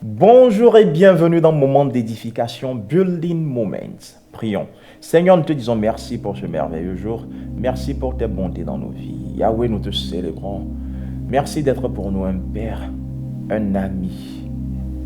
Bonjour et bienvenue dans Moment d'édification, Building Moments. Prions. Seigneur, nous te disons merci pour ce merveilleux jour. Merci pour tes bontés dans nos vies. Yahweh, nous te célébrons. Merci d'être pour nous un Père, un ami,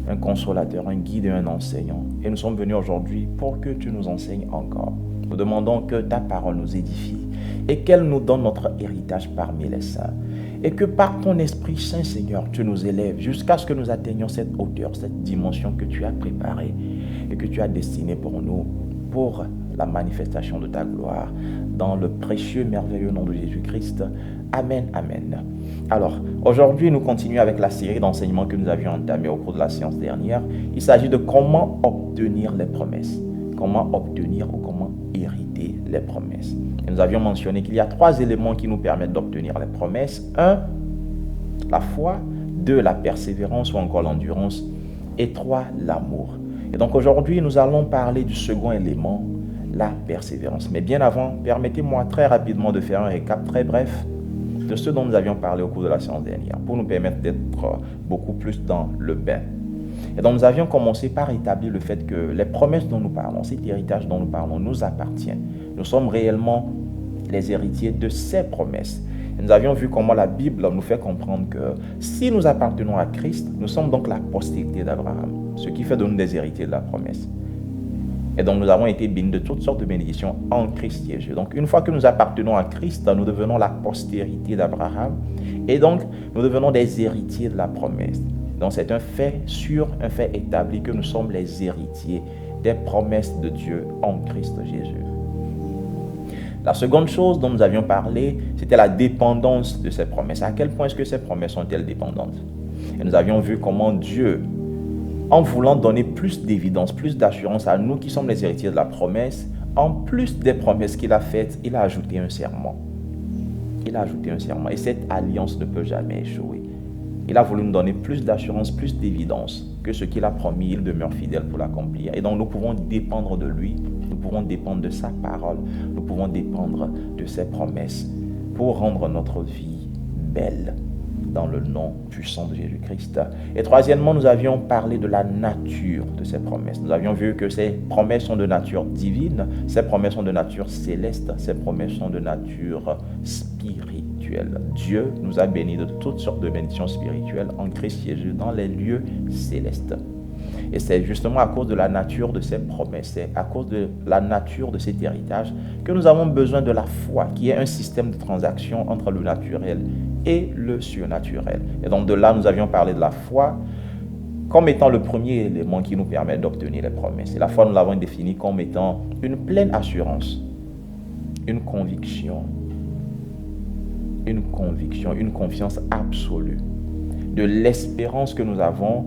un consolateur, un guide et un enseignant. Et nous sommes venus aujourd'hui pour que tu nous enseignes encore. Nous demandons que ta parole nous édifie et qu'elle nous donne notre héritage parmi les saints. Et que par ton Esprit Saint, Seigneur, tu nous élèves jusqu'à ce que nous atteignions cette hauteur, cette dimension que tu as préparée et que tu as destinée pour nous, pour la manifestation de ta gloire. Dans le précieux, merveilleux nom de Jésus-Christ. Amen, amen. Alors, aujourd'hui, nous continuons avec la série d'enseignements que nous avions entamée au cours de la séance dernière. Il s'agit de comment obtenir les promesses. Comment obtenir ou comment hériter les promesses. Et nous avions mentionné qu'il y a 3 éléments qui nous permettent d'obtenir les promesses. 1, la foi. 2, la persévérance ou encore l'endurance. Et 3, l'amour. Et donc aujourd'hui, nous allons parler du second élément, la persévérance. Mais bien avant, permettez-moi très rapidement de faire un récap très bref de ce dont nous avions parlé au cours de la séance dernière pour nous permettre d'être beaucoup plus dans le bain. Et donc nous avions commencé par établir le fait que les promesses dont nous parlons, cet héritage dont nous parlons, nous appartient. Nous sommes réellement les héritiers de ces promesses. Et nous avions vu comment la Bible nous fait comprendre que si nous appartenons à Christ, nous sommes donc la postérité d'Abraham, ce qui fait de nous des héritiers de la promesse. Et donc nous avons été bénis de toutes sortes de bénédictions en Christ Jésus. Donc une fois que nous appartenons à Christ, nous devenons la postérité d'Abraham et donc nous devenons des héritiers de la promesse. Donc c'est un fait sûr, un fait établi que nous sommes les héritiers des promesses de Dieu en Christ Jésus. La seconde chose dont nous avions parlé, c'était la dépendance de ces promesses. À quel point est-ce que ces promesses sont-elles dépendantes? Et nous avions vu comment Dieu, en voulant donner plus d'évidence, plus d'assurance à nous qui sommes les héritiers de la promesse, en plus des promesses qu'il a faites, il a ajouté un serment. Il a ajouté un serment. Et cette alliance ne peut jamais échouer. Il a voulu nous donner plus d'assurance, plus d'évidence que ce qu'il a promis, il demeure fidèle pour l'accomplir. Et donc nous pouvons dépendre de lui, nous pouvons dépendre de sa parole, nous pouvons dépendre de ses promesses pour rendre notre vie belle dans le nom puissant de Jésus-Christ. Et troisièmement, nous avions parlé de la nature de ces promesses. Nous avions vu que ces promesses sont de nature divine, ces promesses sont de nature céleste, ces promesses sont de nature spirituelle. Dieu nous a bénis de toutes sortes de bénédictions spirituelles en Christ Jésus dans les lieux célestes. Et c'est justement à cause de la nature de ces promesses, c'est à cause de la nature de cet héritage que nous avons besoin de la foi, qui est un système de transaction entre le naturel et le surnaturel. Et donc de là, nous avions parlé de la foi comme étant le premier élément qui nous permet d'obtenir les promesses. Et la foi, nous l'avons définie comme étant une pleine assurance, une conviction, une confiance absolue de l'espérance que nous avons.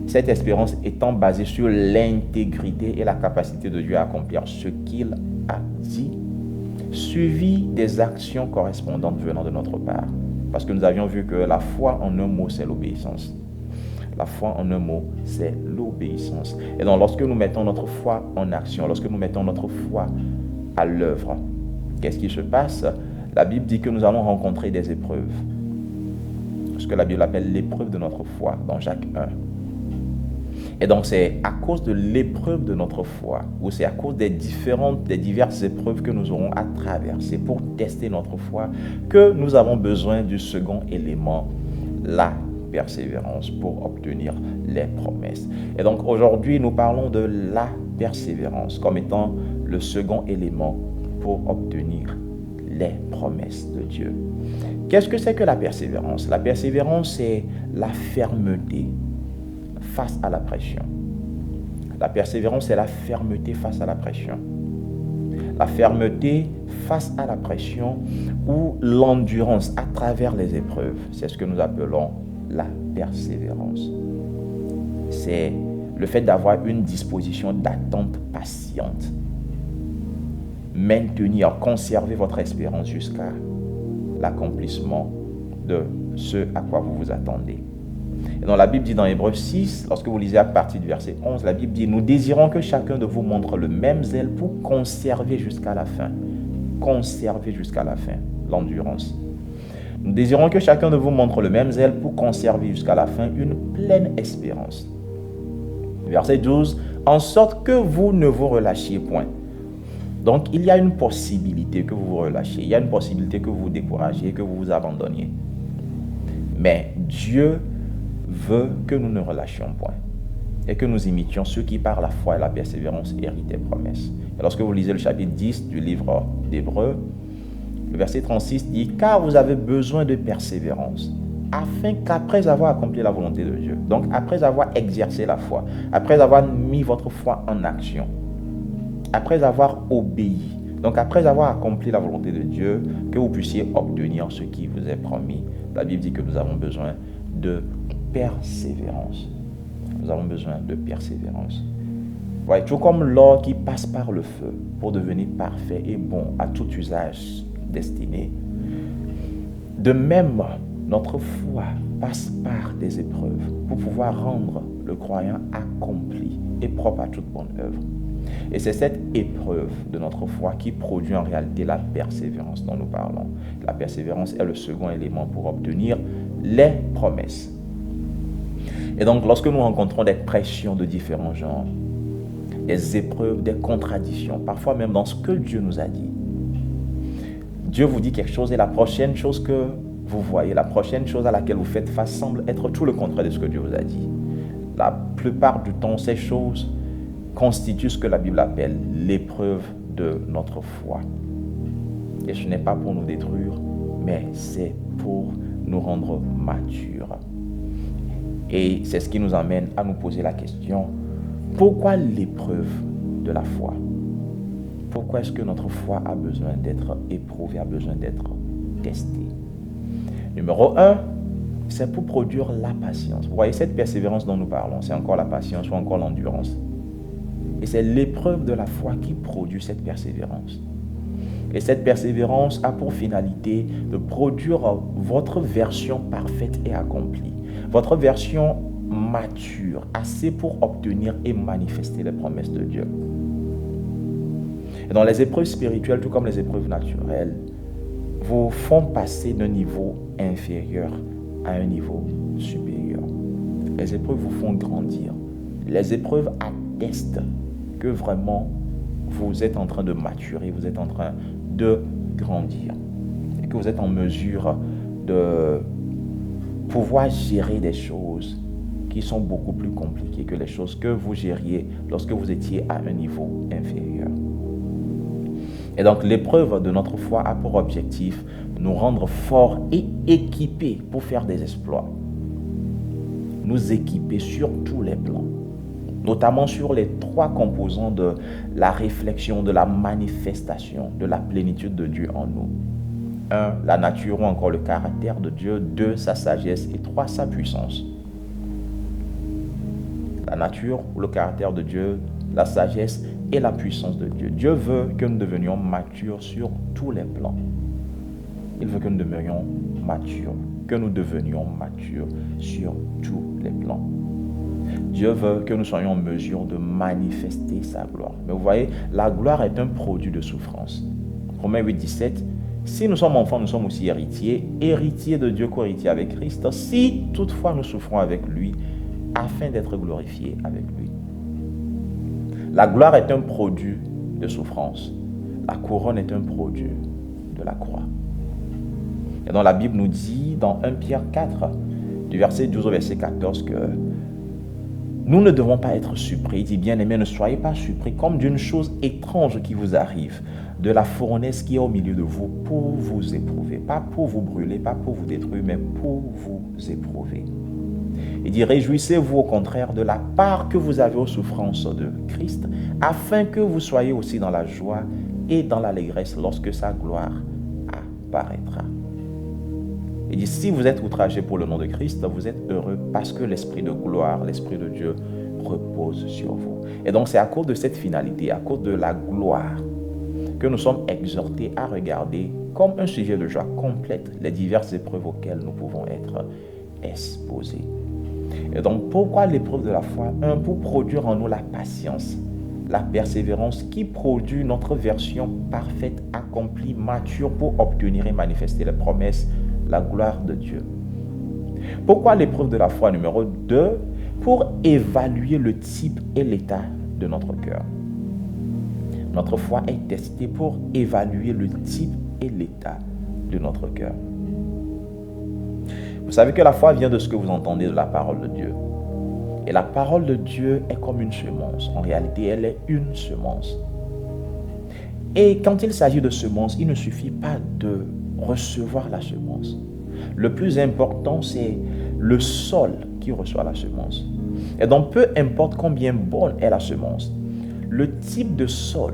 Cette espérance étant basée sur l'intégrité et la capacité de Dieu à accomplir ce qu'il a dit, suivi des actions correspondantes venant de notre part. Parce que nous avions vu que la foi en un mot, c'est l'obéissance. La foi en un mot, c'est l'obéissance. Et donc lorsque nous mettons notre foi en action, lorsque nous mettons notre foi à l'œuvre, qu'est-ce qui se passe? La Bible dit que nous allons rencontrer des épreuves. Ce que la Bible appelle l'épreuve de notre foi dans Jacques 1. Et donc c'est à cause de l'épreuve de notre foi, ou c'est à cause des diverses épreuves que nous aurons à traverser pour tester notre foi, que nous avons besoin du second élément, la persévérance, pour obtenir les promesses. Et donc aujourd'hui, nous parlons de la persévérance comme étant le second élément pour obtenir les promesses de Dieu. Qu'est-ce que c'est que la persévérance? La persévérance, c'est la fermeté face à la pression. La persévérance, c'est la fermeté face à la pression. La fermeté face à la pression ou l'endurance à travers les épreuves. C'est ce que nous appelons la persévérance. C'est le fait d'avoir une disposition d'attente patiente. Maintenir, conserver votre espérance jusqu'à l'accomplissement de ce à quoi vous vous attendez. Et dans la Bible dit dans Hébreux 6, lorsque vous lisez à partir du verset 11, la Bible dit « Nous désirons que chacun de vous montre le même zèle pour conserver jusqu'à la fin. » Conserver jusqu'à la fin, l'endurance. Nous désirons que chacun de vous montre le même zèle pour conserver jusqu'à la fin une pleine espérance. Verset 12, en sorte que vous ne vous relâchiez point. Donc, il y a une possibilité que vous vous relâchiez, il y a une possibilité que vous vous découragiez, que vous vous abandonniez. Mais Dieu veut que nous ne relâchions point et que nous imitions ceux qui, par la foi et la persévérance, héritent des promesses. Et lorsque vous lisez le chapitre 10 du livre d'Hébreux, le verset 36 dit « Car vous avez besoin de persévérance, afin qu'après avoir accompli la volonté de Dieu, donc après avoir exercé la foi, après avoir mis votre foi en action, après avoir obéi, donc après avoir accompli la volonté de Dieu, que vous puissiez obtenir ce qui vous est promis. » La Bible dit que nous avons besoin de persévérance. Nous avons besoin de persévérance. Ouais, tout comme l'or qui passe par le feu pour devenir parfait et bon à tout usage destiné. De même, notre foi passe par des épreuves pour pouvoir rendre le croyant accompli et propre à toute bonne œuvre. Et c'est cette épreuve de notre foi qui produit en réalité la persévérance dont nous parlons. La persévérance est le second élément pour obtenir les promesses. Et donc, lorsque nous rencontrons des pressions de différents genres, des épreuves, des contradictions, parfois même dans ce que Dieu nous a dit, Dieu vous dit quelque chose et la prochaine chose que vous voyez, la prochaine chose à laquelle vous faites face semble être tout le contraire de ce que Dieu vous a dit. La plupart du temps, ces choses constituent ce que la Bible appelle l'épreuve de notre foi. Et ce n'est pas pour nous détruire, mais c'est pour nous rendre matures. Et c'est ce qui nous amène à nous poser la question, pourquoi l'épreuve de la foi? Pourquoi est-ce que notre foi a besoin d'être éprouvée, a besoin d'être testée? Numéro 1, c'est pour produire la patience. Vous voyez, cette persévérance dont nous parlons, c'est encore la patience ou encore l'endurance. Et c'est l'épreuve de la foi qui produit cette persévérance. Et cette persévérance a pour finalité de produire votre version parfaite et accomplie. Votre version mature, assez pour obtenir et manifester les promesses de Dieu. Et dans les épreuves spirituelles, tout comme les épreuves naturelles, vous font passer d'un niveau inférieur à un niveau supérieur. Les épreuves vous font grandir. Les épreuves attestent que vraiment vous êtes en train de maturer, vous êtes en train de grandir et que vous êtes en mesure de pouvoir gérer des choses qui sont beaucoup plus compliquées que les choses que vous gériez lorsque vous étiez à un niveau inférieur. Et donc l'épreuve de notre foi a pour objectif de nous rendre forts et équipés pour faire des exploits. Nous équiper sur tous les plans, notamment sur les trois composants de la réflexion, de la manifestation, de la plénitude de Dieu en nous. 1, la nature ou encore le caractère de Dieu. 2, sa sagesse. Et 3, sa puissance. La nature ou le caractère de Dieu, la sagesse et la puissance de Dieu. Dieu veut que nous devenions matures sur tous les plans. Il veut que nous devenions matures, sur tous les plans. Dieu veut que nous soyons en mesure de manifester sa gloire. Mais vous voyez, la gloire est un produit de souffrance. Romains 8, 17. Si nous sommes enfants, nous sommes aussi héritiers, héritiers de Dieu, co-héritiers avec Christ, si toutefois nous souffrons avec lui, afin d'être glorifiés avec lui. La gloire est un produit de souffrance. La couronne est un produit de la croix. Et donc la Bible nous dit dans 1 Pierre 4, du verset 12 au verset 14, que nous ne devons pas être surpris. Il dit, bien-aimés, ne soyez pas surpris comme d'une chose étrange qui vous arrive, de la fournaise qui est au milieu de vous pour vous éprouver. Pas pour vous brûler, pas pour vous détruire, mais pour vous éprouver. Il dit, réjouissez-vous au contraire de la part que vous avez aux souffrances de Christ, afin que vous soyez aussi dans la joie et dans l'allégresse lorsque sa gloire apparaîtra. Il dit, si vous êtes outragés pour le nom de Christ, vous êtes heureux parce que l'Esprit de gloire, l'Esprit de Dieu repose sur vous. Et donc c'est à cause de cette finalité, à cause de la gloire, que nous sommes exhortés à regarder comme un sujet de joie complète les diverses épreuves auxquelles nous pouvons être exposés. Et donc pourquoi l'épreuve de la foi? Pour produire en nous la patience, la persévérance qui produit notre version parfaite, accomplie, mature pour obtenir et manifester les promesses, la gloire de Dieu. Pourquoi l'épreuve de la foi numéro 2? pour évaluer le type et l'état de notre cœur. Notre foi est testée pour évaluer le type et l'état de notre cœur. Vous savez que la foi vient de ce que vous entendez de la parole de Dieu. Et la parole de Dieu est comme une semence. En réalité, elle est une semence. Et quand il s'agit de semence, il ne suffit pas de recevoir la semence. Le plus important, c'est le sol qui reçoit la semence. Et donc, peu importe combien bonne est la semence, le type de sol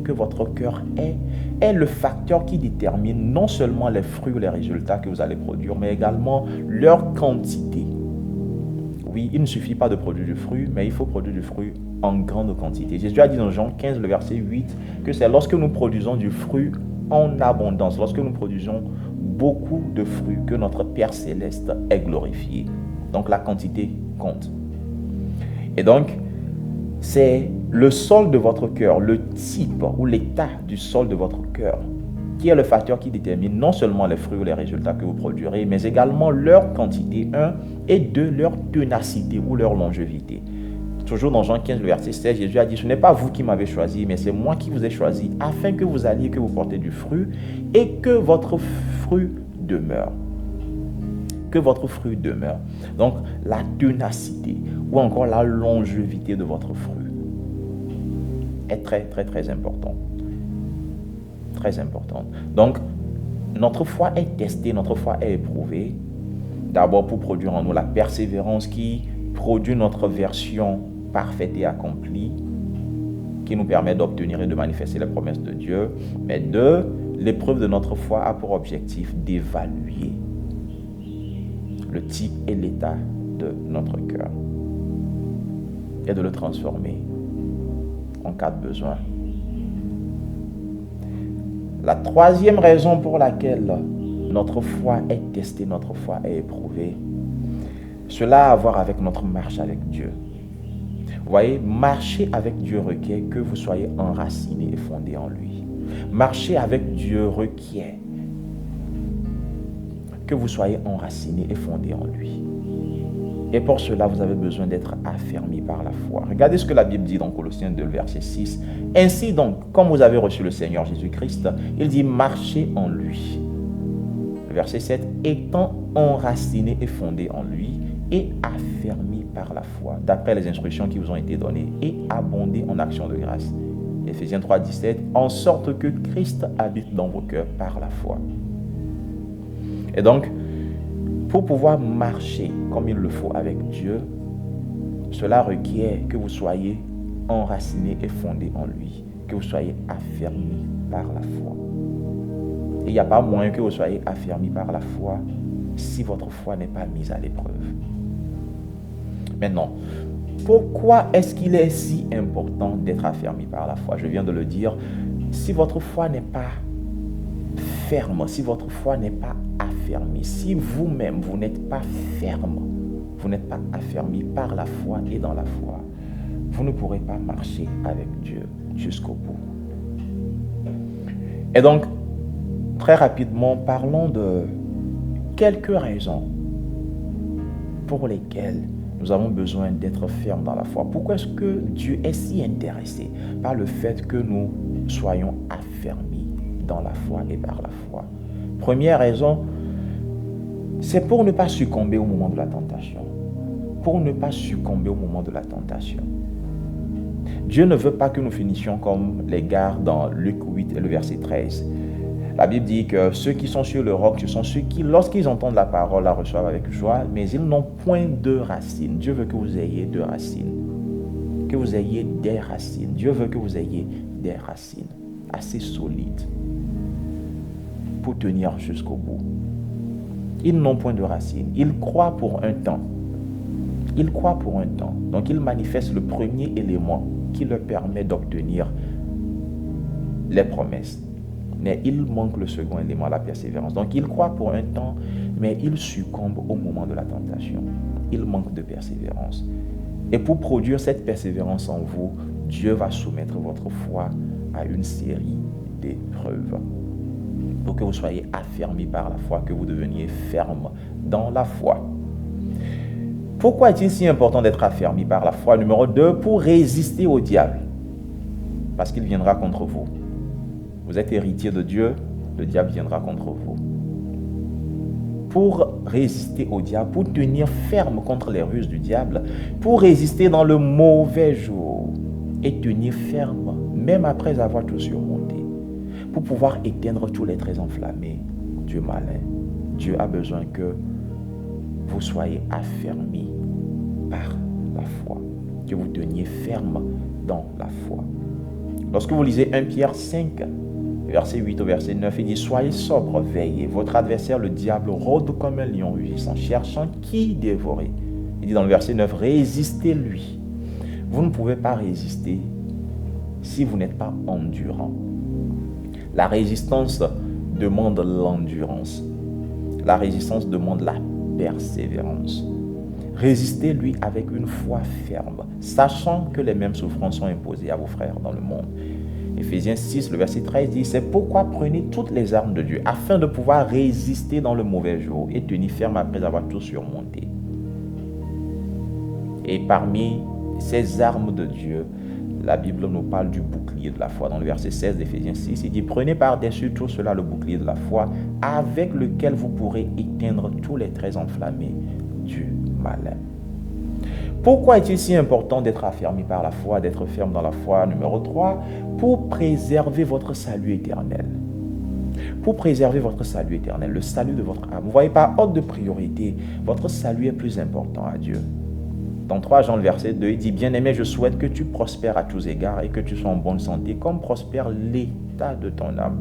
que votre cœur est le facteur qui détermine non seulement les fruits ou les résultats que vous allez produire, mais également leur quantité. Oui, il ne suffit pas de produire du fruit, mais il faut produire du fruit en grande quantité. Jésus a dit dans Jean 15, le verset 8, que c'est lorsque nous produisons du fruit en abondance, lorsque nous produisons beaucoup de fruits, que notre Père Céleste est glorifié. Donc la quantité compte. Et donc, c'est le sol de votre cœur, le type ou l'état du sol de votre cœur, qui est le facteur qui détermine non seulement les fruits ou les résultats que vous produirez, mais également leur quantité, 1, et 2, leur ténacité ou leur longévité. Toujours dans Jean 15, le verset 16, Jésus a dit, ce n'est pas vous qui m'avez choisi, mais c'est moi qui vous ai choisi, afin que vous alliez, que vous portez du fruit, et que votre fruit demeure. Que votre fruit demeure. Donc, la ténacité ou encore la longévité de votre fruit est très, très, très important. Très important. Donc, notre foi est testée, notre foi est éprouvée. D'abord pour produire en nous la persévérance qui produit notre version parfaite et accomplie, qui nous permet d'obtenir et de manifester les promesses de Dieu. Mais 2, l'épreuve de notre foi a pour objectif d'évaluer le type et l'état de notre cœur et de le transformer en cas de besoin. La troisième raison pour laquelle notre foi est testée, notre foi est éprouvée, cela a à voir avec notre marche avec Dieu. Vous voyez, marcher avec Dieu requiert que vous soyez enraciné et fondé en lui. Marcher avec Dieu requiert que vous soyez enraciné et fondé en lui. Et pour cela, vous avez besoin d'être affermi par la foi. Regardez ce que la Bible dit dans Colossiens 2, verset 6. Ainsi donc, comme vous avez reçu le Seigneur Jésus-Christ, il dit marchez en lui. Verset 7, étant enraciné et fondé en lui et affermi par la foi, d'après les instructions qui vous ont été données, et abondé en actions de grâce. Éphésiens 3, 17, en sorte que Christ habite dans vos cœurs par la foi. Et donc, pour pouvoir marcher comme il le faut avec Dieu, cela requiert que vous soyez enraciné et fondé en lui, que vous soyez affermi par la foi. Et il n'y a pas moyen que vous soyez affermi par la foi si votre foi n'est pas mise à l'épreuve. Maintenant, pourquoi est-ce qu'il est si important d'être affermi par la foi? Je viens de le dire, si votre foi n'est pas ferme, si votre foi n'est pas affermi, si vous-même vous n'êtes pas ferme, vous n'êtes pas affermi par la foi et dans la foi, vous ne pourrez pas marcher avec Dieu jusqu'au bout. Et donc, très rapidement, parlons de quelques raisons pour lesquelles nous avons besoin d'être fermes dans la foi. Pourquoi est-ce que Dieu est si intéressé par le fait que nous soyons affermis dans la foi et par la foi? Première raison, c'est pour ne pas succomber au moment de la tentation. Pour ne pas succomber au moment de la tentation. Dieu ne veut pas que nous finissions comme les gars dans Luc 8 et le verset 13. La Bible dit que ceux qui sont sur le roc, ce sont ceux qui, lorsqu'ils entendent la parole, la reçoivent avec joie, mais ils n'ont point de racines. Dieu veut que vous ayez de racines. Que vous ayez des racines. Dieu veut que vous ayez des racines assez solides pour tenir jusqu'au bout. Ils n'ont point de racines. Ils croient pour un temps. Ils croient pour un temps. Donc, ils manifestent le premier élément qui leur permet d'obtenir les promesses. Mais il manque le second élément, la persévérance. Donc, ils croient pour un temps, mais ils succombent au moment de la tentation. Ils manquent de persévérance. Et pour produire cette persévérance en vous, Dieu va soumettre votre foi à une série d'épreuves. Pour que vous soyez affermis par la foi, que vous deveniez ferme dans la foi. Pourquoi est-il si important d'être affermi par la foi? Numéro 2, pour résister au diable. Parce qu'il viendra contre vous. Vous êtes héritier de Dieu, le diable viendra contre vous. Pour résister au diable, pour tenir ferme contre les ruses du diable, pour résister dans le mauvais jour et tenir ferme, même après avoir tout surmonté, pour pouvoir éteindre tous les traits enflammés du malin. Dieu a besoin que vous soyez affermis par la foi, que vous teniez ferme dans la foi. Lorsque vous lisez 1 Pierre 5, verset 8 au verset 9, il dit « Soyez sobres, veillez. Votre adversaire, le diable, rôde comme un lion rugissant, cherchant qui dévorer. » Il dit dans le verset 9 « Résistez-lui. » Vous ne pouvez pas résister si vous n'êtes pas endurant. La résistance demande l'endurance. La résistance demande la persévérance. Résistez-lui avec une foi ferme, sachant que les mêmes souffrances sont imposées à vos frères dans le monde. Éphésiens 6, le verset 13 dit « C'est pourquoi prenez toutes les armes de Dieu, afin de pouvoir résister dans le mauvais jour et tenir ferme après avoir tout surmonté. » Et parmi ces armes de Dieu, la Bible nous parle du bouclier de la foi. Dans le verset 16 d'Éphésiens 6, il dit « Prenez par-dessus tout cela le bouclier de la foi, avec lequel vous pourrez éteindre tous les traits enflammés du malin. » Pourquoi est-il si important d'être affermi par la foi, d'être ferme dans la foi? Numéro 3, pour préserver votre salut éternel. Pour préserver votre salut éternel, le salut de votre âme. Vous ne voyez, par ordre de priorité, votre salut est plus important à Dieu. Dans 3 Jean, le verset 2, il dit « Bien-aimé, je souhaite que tu prospères à tous égards et que tu sois en bonne santé, comme prospère l'état de ton âme. »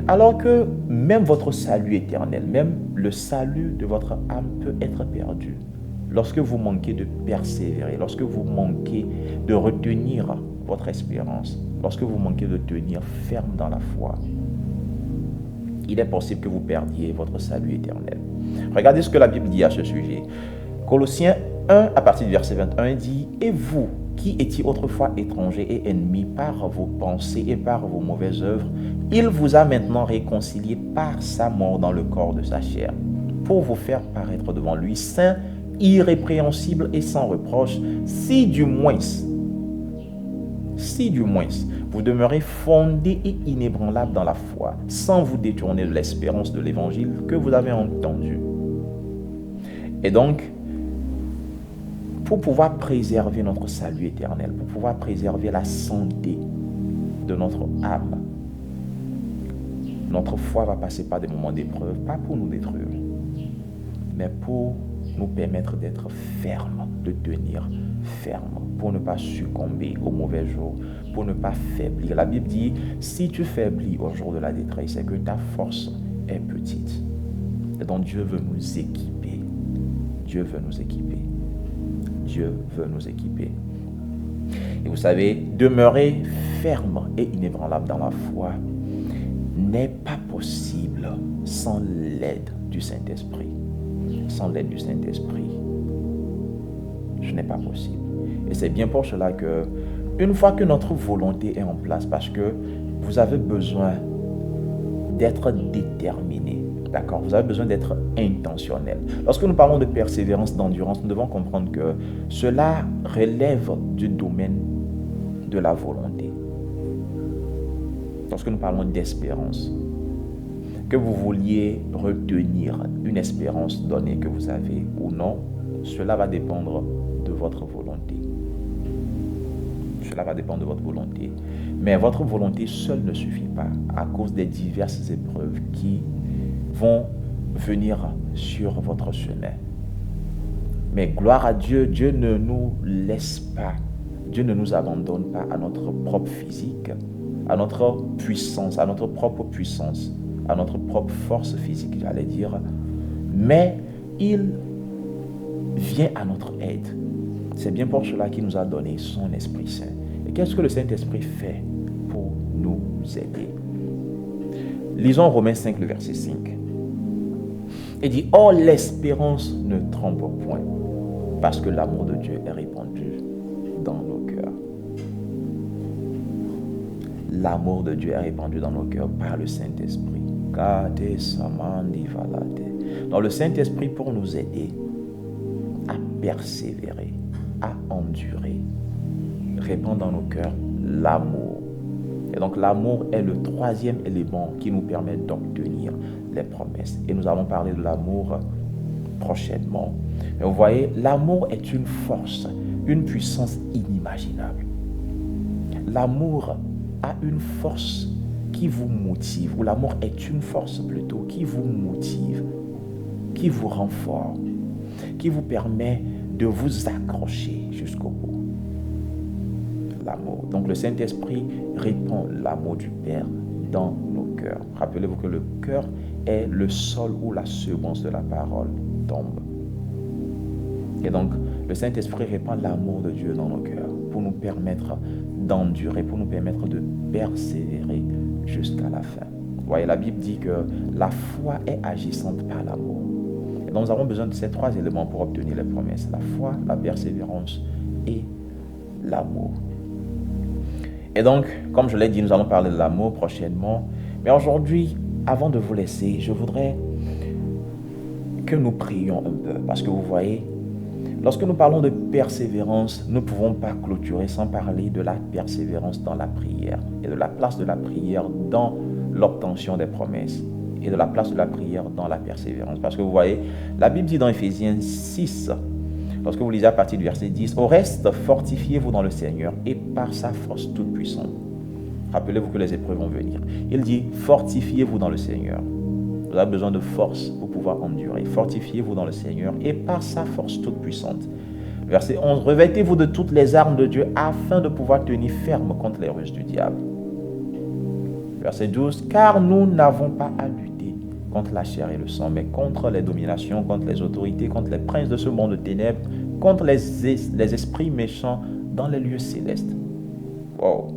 Alors que même votre salut éternel, même le salut de votre âme peut être perdu. Lorsque vous manquez de persévérer, lorsque vous manquez de retenir votre espérance, lorsque vous manquez de tenir ferme dans la foi, il est possible que vous perdiez votre salut éternel. Regardez ce que la Bible dit à ce sujet. Colossiens 1, à partir du verset 21, dit « Et vous, qui étiez autrefois étrangers et ennemis par vos pensées et par vos mauvaises œuvres, il vous a maintenant réconciliés par sa mort dans le corps de sa chair, pour vous faire paraître devant lui saint, irrépréhensible et sans reproche, si du moins, vous demeurez fondés et inébranlables dans la foi, sans vous détourner de l'espérance de l'évangile que vous avez entendu. » Et donc, pour pouvoir préserver notre salut éternel, pour pouvoir préserver la santé de notre âme, notre foi va passer par des moments d'épreuve, pas pour nous détruire, mais pour nous permettre d'être fermes, de tenir ferme, pour ne pas succomber au mauvais jour, pour ne pas faiblir. La Bible dit, si tu faiblis au jour de la détresse, c'est que ta force est petite. Et donc Dieu veut nous équiper. Dieu veut nous équiper. Dieu veut nous équiper. Et vous savez, demeurer ferme et inébranlable dans la foi n'est pas possible sans l'aide du Saint-Esprit. Sans l'aide du Saint-Esprit, ce n'est pas possible. Et c'est bien pour cela que, une fois que notre volonté est en place, parce que vous avez besoin d'être déterminé, d'accord? Vous avez besoin d'être intentionnel. Lorsque nous parlons de persévérance, d'endurance, nous devons comprendre que cela relève du domaine de la volonté. Lorsque nous parlons d'espérance, que vous vouliez retenir une espérance donnée que vous avez ou non, cela va dépendre de votre volonté. Cela va dépendre de votre volonté. Mais votre volonté seule ne suffit pas à cause des diverses épreuves qui vont venir sur votre chemin. Mais gloire à Dieu, Dieu ne nous laisse pas, Dieu ne nous abandonne pas à notre propre physique, à notre puissance, à notre propre puissance, à notre propre force physique, j'allais dire, mais il vient à notre aide. C'est bien pour cela qu'il nous a donné son Esprit Saint. Et qu'est-ce que le Saint-Esprit fait pour nous aider? Lisons Romains 5, le verset 5. Il dit, « Or l'espérance ne trompe point, parce que l'amour de Dieu est répandu dans nos cœurs. » L'amour de Dieu est répandu dans nos cœurs par le Saint-Esprit. Donc le Saint-Esprit, pour nous aider, persévérer, à endurer. Répand dans nos cœurs l'amour. Et donc l'amour est le troisième élément qui nous permet d'obtenir les promesses. Et nous allons parler de l'amour prochainement. Mais vous voyez, l'amour est une force, une puissance inimaginable. L'amour a une force qui vous motive, ou l'amour est une force plutôt qui vous motive, qui vous rend fort, qui vous permet de vous accrocher jusqu'au bout. L'amour. Donc le Saint-Esprit répand l'amour du Père dans nos cœurs. Rappelez-vous que le cœur est le sol où la semence de la parole tombe. Et donc le Saint-Esprit répand l'amour de Dieu dans nos cœurs pour nous permettre d'endurer, pour nous permettre de persévérer jusqu'à la fin. Vous voyez, la Bible dit que la foi est agissante par l'amour. Et donc nous avons besoin de ces trois éléments pour obtenir les promesses. La foi, la persévérance et l'amour. Et donc, comme je l'ai dit, nous allons parler de l'amour prochainement. Mais aujourd'hui, avant de vous laisser, je voudrais que nous prions un peu. Parce que vous voyez, lorsque nous parlons de persévérance, nous ne pouvons pas clôturer sans parler de la persévérance dans la prière et de la place de la prière dans l'obtention des promesses et de la place de la prière dans la persévérance. Parce que vous voyez, la Bible dit dans Éphésiens 6, lorsque vous lisez à partir du verset 10, « Au reste, fortifiez-vous dans le Seigneur et par sa force toute puissante. » Rappelez-vous que les épreuves vont venir. Il dit, « Fortifiez-vous dans le Seigneur. » Vous avez besoin de force pour pouvoir endurer. « Fortifiez-vous dans le Seigneur et par sa force toute puissante. » Verset 11, « Revêtez-vous de toutes les armes de Dieu afin de pouvoir tenir ferme contre les ruses du diable. » Verset 12, « Car nous n'avons pas à lutter contre la chair et le sang, mais contre les dominations, contre les autorités, contre les princes de ce monde de ténèbres, contre les esprits méchants dans les lieux célestes. » Wow.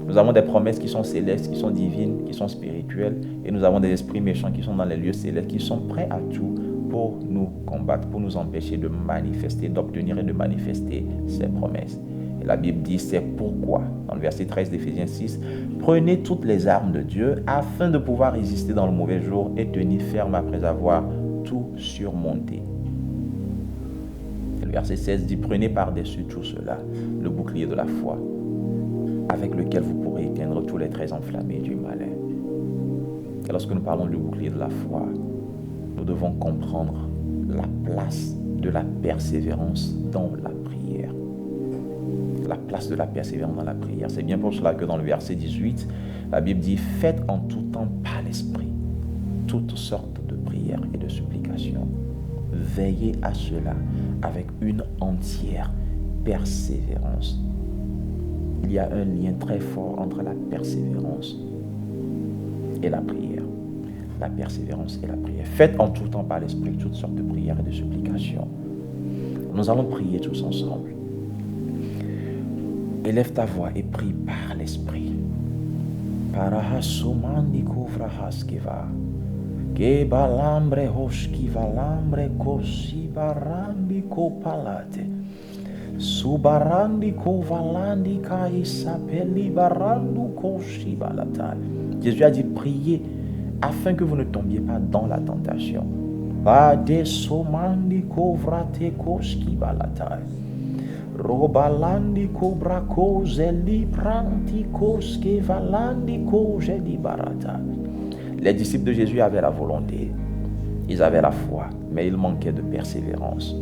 Nous avons des promesses qui sont célestes, qui sont divines, qui sont spirituelles, et nous avons des esprits méchants qui sont dans les lieux célestes, qui sont prêts à tout pour nous combattre, pour nous empêcher de manifester, d'obtenir et de manifester ces promesses. Et la Bible dit, c'est pourquoi, dans le verset 13 d'Éphésiens 6, « Prenez toutes les armes de Dieu afin de pouvoir résister dans le mauvais jour et tenir ferme après avoir tout surmonté. » Et le verset 16 dit, « Prenez par-dessus tout cela le bouclier de la foi, avec lequel vous pourrez éteindre tous les traits enflammés du malin. » Et lorsque nous parlons du bouclier de la foi, nous devons comprendre la place de la persévérance dans la prière. La place de la persévérance dans la prière. C'est bien pour cela que dans le verset 18, la Bible dit « Faites en tout temps par l'Esprit toutes sortes de prières et de supplications. Veillez à cela avec une entière persévérance. » Il y a un lien très fort entre la persévérance et la prière. La persévérance et la prière. Faites en tout temps par l'Esprit toutes sortes de prières et de supplications. Nous allons prier tous ensemble. Élève ta voix et prie par l'Esprit. Parahasumandi kovrahaskeva. Ke balambre hoshkiva lambre kosi barandi kopalate. Subarandi kovalandi kaisapeli barandu koshi balata. Jésus a dit priez afin que vous ne tombiez pas dans la tentation. Bade somandi kovrate koski balata. Robalandi kobrako zeli pranti koske valandi koje di barata. Les disciples de Jésus avaient la volonté, ils avaient la foi, mais il manquait de persévérance.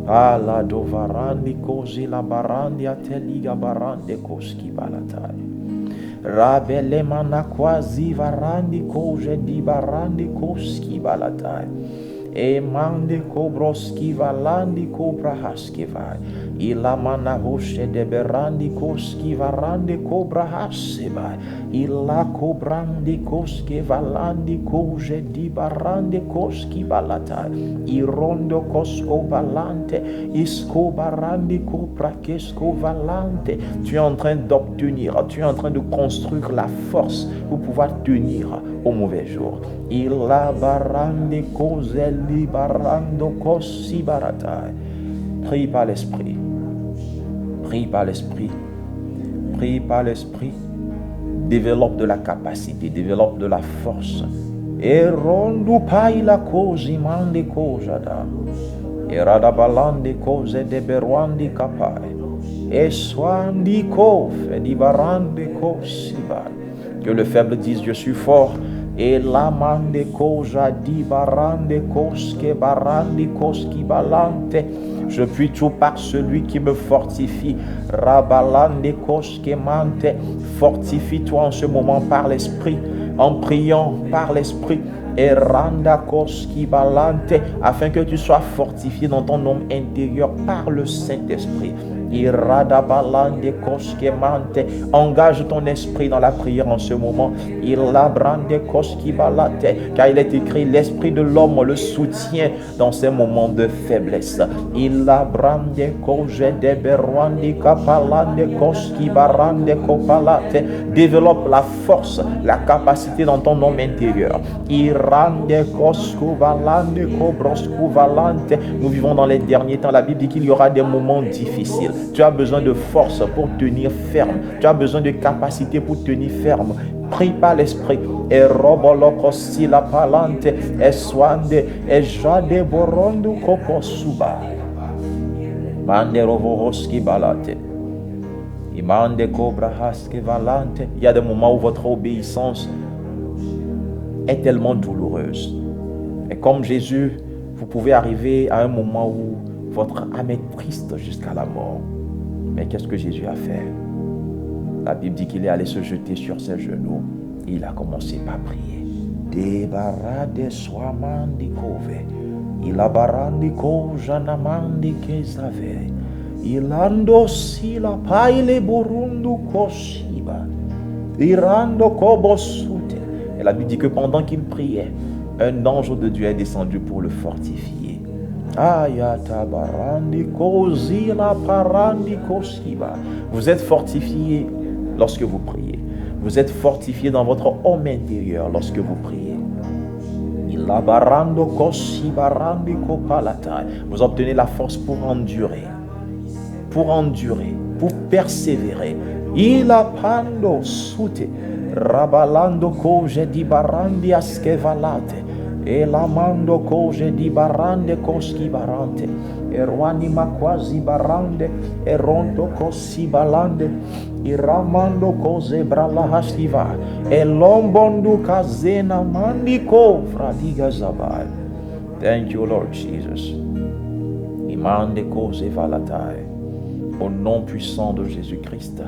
Ala dovarandi kozi la barandi ateliga barande koski balata. Rabele manakwazi varandi koje di barandi koski balata. E mande kobroski valandi kobrahaskeva. Ila mana hoshe de berandi koski varande kobrahaseba. Ila kobrandi koske valandi koje di barande koski balata. Irondo kosko valante. Isko barandi kobrakesko valante. Tu es en train d'obtenir, tu es en train de construire la force pour pouvoir tenir au mauvais jour. Ila barande kozeli barando kosi barata. Prie par l'Esprit. Prie par l'Esprit. Prie par l'Esprit. Développe de la capacité, développe de la force. Et rondu paila kosi mande kojada. Eradabalande cose de beruandi capai. Eswandi kof, edibarande kosiba. Que le faible dise je suis fort. Et l'amande koja di barande koske barandi koski balante. Je puis tout par celui qui me fortifie. Rabalande koske mante. Fortifie-toi en ce moment par l'esprit, en priant par l'esprit. Et randa koski balante, afin que tu sois fortifié dans ton homme intérieur par le Saint-Esprit. Iradabalande koskemante. Engage ton esprit dans la prière en ce moment. Ilabrande koskibalate. Car il est écrit, l'esprit de l'homme le soutient dans ces moments de faiblesse. Ilabrande koje de berwandi kapalande koskibarande kopalate. Développe la force, la capacité dans ton homme intérieur. Irande koskuvalande kobroskuvalante. Nous vivons dans les derniers temps. La Bible dit qu'il y aura des moments difficiles. Tu as besoin de force pour tenir ferme. Tu as besoin de capacité pour tenir ferme. Prie par l'esprit. Et robolokosi la palante. Et swande. Et jade borondu koposuba. Mande rovoroski balate. Imande kobrahaske valante. Il y a des moments où votre obéissance est tellement douloureuse. Et comme Jésus, vous pouvez arriver à un moment où votre âme est triste jusqu'à la mort. Mais qu'est-ce que Jésus a fait? La Bible dit qu'il est allé se jeter sur ses genoux. Et il a commencé par prier. Debarade swamandi kove. Ilabarandi kojanamandi kezave. Ilando sila paile burundu koshiba. Irando kobosute. Et la Bible dit que pendant qu'il priait, un ange de Dieu est descendu pour le fortifier. Vous êtes fortifié lorsque vous priez. Vous êtes fortifié dans votre homme intérieur lorsque vous priez. Vous obtenez la force pour endurer, pour persévérer. Ilapando sute rabalando koje di barandi askevalate. E la mando koje di barande koski barante. E ruani quasi barande. E ronto kosi balande. E ramando koze brala hastiva. E lombondu kazena mandiko fradiga zabai. Thank you, Lord Jesus. Imande koze valatai. Au nom puissant de Jésus-Christ,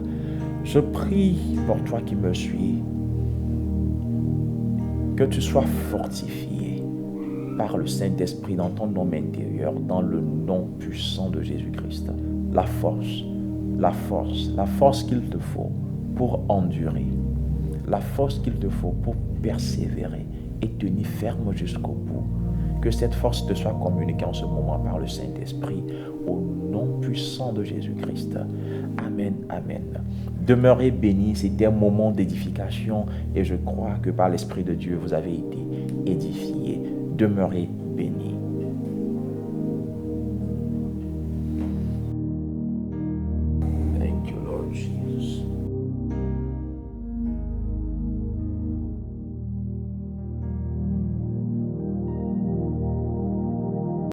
je prie pour toi qui me suis. Que tu sois fortifié par le Saint-Esprit dans ton homme intérieur, dans le nom puissant de Jésus-Christ. La force qu'il te faut pour endurer, la force qu'il te faut pour persévérer et tenir ferme jusqu'au bout. Que cette force te soit communiquée en ce moment par le Saint-Esprit, au nom puissant de Jésus-Christ. Amen, amen. Demeurez bénis, c'était un moment d'édification et je crois que par l'Esprit de Dieu, vous avez été édifiés. Demeurez